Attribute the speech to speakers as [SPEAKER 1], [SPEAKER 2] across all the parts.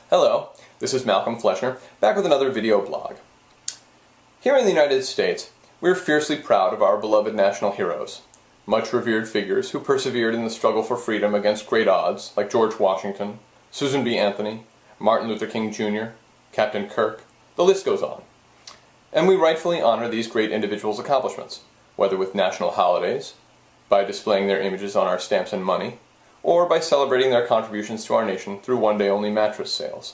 [SPEAKER 1] Hello, this is Malcolm Fleschner, back with another video blog. Here in the United States, we're fiercely proud of our beloved national heroes, much revered figures who persevered in the struggle for freedom against great odds, like George Washington, Susan B. Anthony, Martin Luther King Jr., Captain Kirk, the list goes on. And we rightfully honor these great individuals' accomplishments, whether with national holidays, by displaying their images on our stamps and money, or by celebrating their contributions to our nation through one-day-only mattress sales.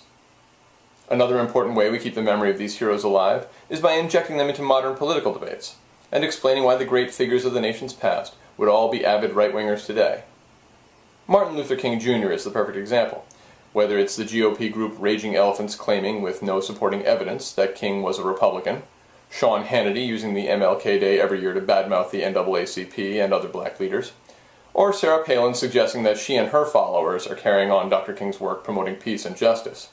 [SPEAKER 1] Another important way we keep the memory of these heroes alive is by injecting them into modern political debates, and explaining why the great figures of the nation's past would all be avid right-wingers today. Martin Luther King Jr. is the perfect example, whether it's the GOP group Raging Elephants claiming, with no supporting evidence, that King was a Republican, Sean Hannity using the MLK Day every year to badmouth the NAACP and other black leaders, or Sarah Palin suggesting that she and her followers are carrying on Dr. King's work promoting peace and justice.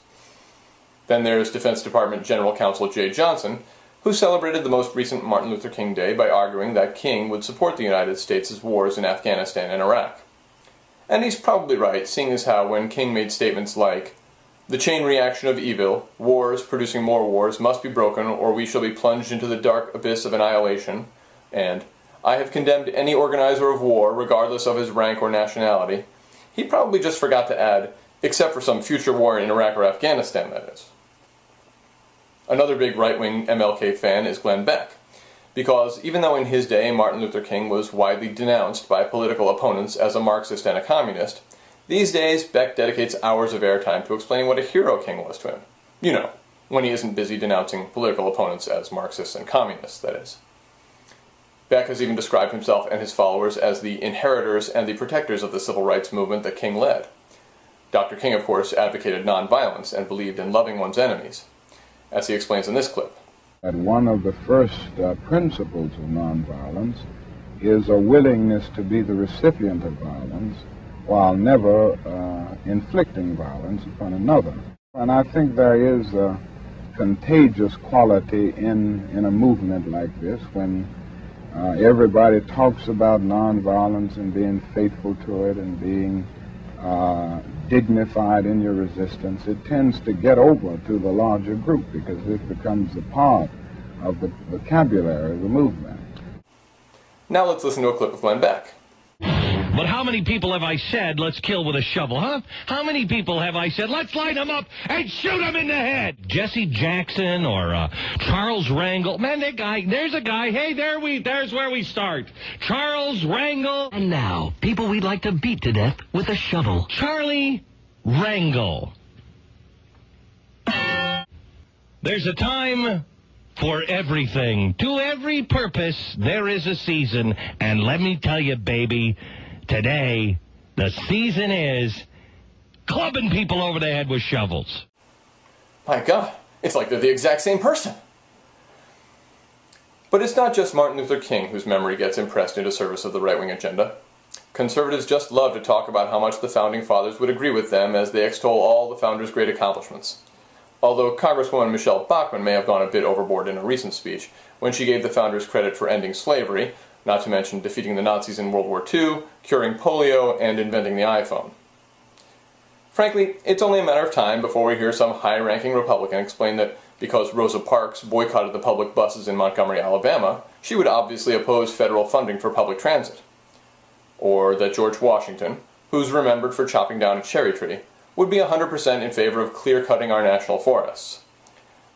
[SPEAKER 1] Then there's Defense Department General Counsel Jay Johnson, who celebrated the most recent Martin Luther King Day by arguing that King would support the United States' wars in Afghanistan and Iraq. And he's probably right, seeing as how when King made statements like, "The chain reaction of evil, wars producing more wars, must be broken or we shall be plunged into the dark abyss of annihilation," and "I have condemned any organizer of war, regardless of his rank or nationality," he probably just forgot to add, "except for some future war in Iraq or Afghanistan, that is." Another big right-wing MLK fan is Glenn Beck, because even though in his day Martin Luther King was widely denounced by political opponents as a Marxist and a communist, these days Beck dedicates hours of airtime to explaining what a hero King was to him. You know, when he isn't busy denouncing political opponents as Marxists and communists, that is. Beck has even described himself and his followers as the inheritors and the protectors of the civil rights movement that King led. Dr. King, of course, advocated nonviolence and believed in loving one's enemies, as he explains in this clip.
[SPEAKER 2] And one of the first principles of nonviolence is a willingness to be the recipient of violence while never inflicting violence upon another. And I think there is a contagious quality in a movement like this when everybody talks about nonviolence and being faithful to it and being dignified in your resistance. It tends to get over to the larger group because it becomes a part of the vocabulary of the movement.
[SPEAKER 1] Now let's listen to a clip of Glenn Beck.
[SPEAKER 3] But how many people have I said, let's kill with a shovel, huh? How many people have I said, let's line them up and shoot them in the head? Jesse Jackson or Charles Rangel. Man, that guy, there's a guy. Hey, there's where we start. Charles Rangel.
[SPEAKER 4] And now, people we'd like to beat to death with a shovel.
[SPEAKER 3] Charlie Rangel. There's a time for everything. To every purpose, there is a season. And let me tell you, baby, today, the season is clubbing people over the head with shovels.
[SPEAKER 1] My God, it's like they're the exact same person. But it's not just Martin Luther King whose memory gets impressed into service of the right-wing agenda. Conservatives just love to talk about how much the Founding Fathers would agree with them as they extol all the Founders' great accomplishments. Although Congresswoman Michelle Bachmann may have gone a bit overboard in a recent speech when she gave the Founders credit for ending slavery, not to mention defeating the Nazis in World War II, curing polio, and inventing the iPhone. Frankly, it's only a matter of time before we hear some high-ranking Republican explain that because Rosa Parks boycotted the public buses in Montgomery, Alabama, she would obviously oppose federal funding for public transit. Or that George Washington, who's remembered for chopping down a cherry tree, would be 100% in favor of clear-cutting our national forests.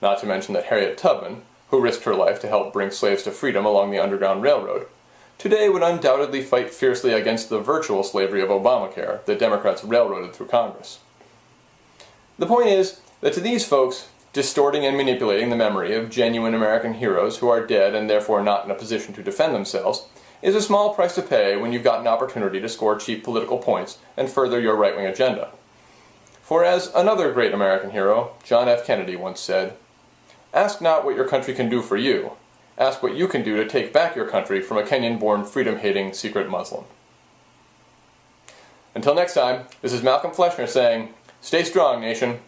[SPEAKER 1] Not to mention that Harriet Tubman, who risked her life to help bring slaves to freedom along the Underground Railroad, today would undoubtedly fight fiercely against the virtual slavery of Obamacare that Democrats railroaded through Congress. The point is that to these folks, distorting and manipulating the memory of genuine American heroes who are dead and therefore not in a position to defend themselves is a small price to pay when you've got an opportunity to score cheap political points and further your right-wing agenda. For as another great American hero, John F. Kennedy, once said, "Ask not what your country can do for you. Ask what you can do to take back your country from a Kenyan-born, freedom-hating, secret Muslim." Until next time, this is Malcolm Fleschner saying, stay strong, nation.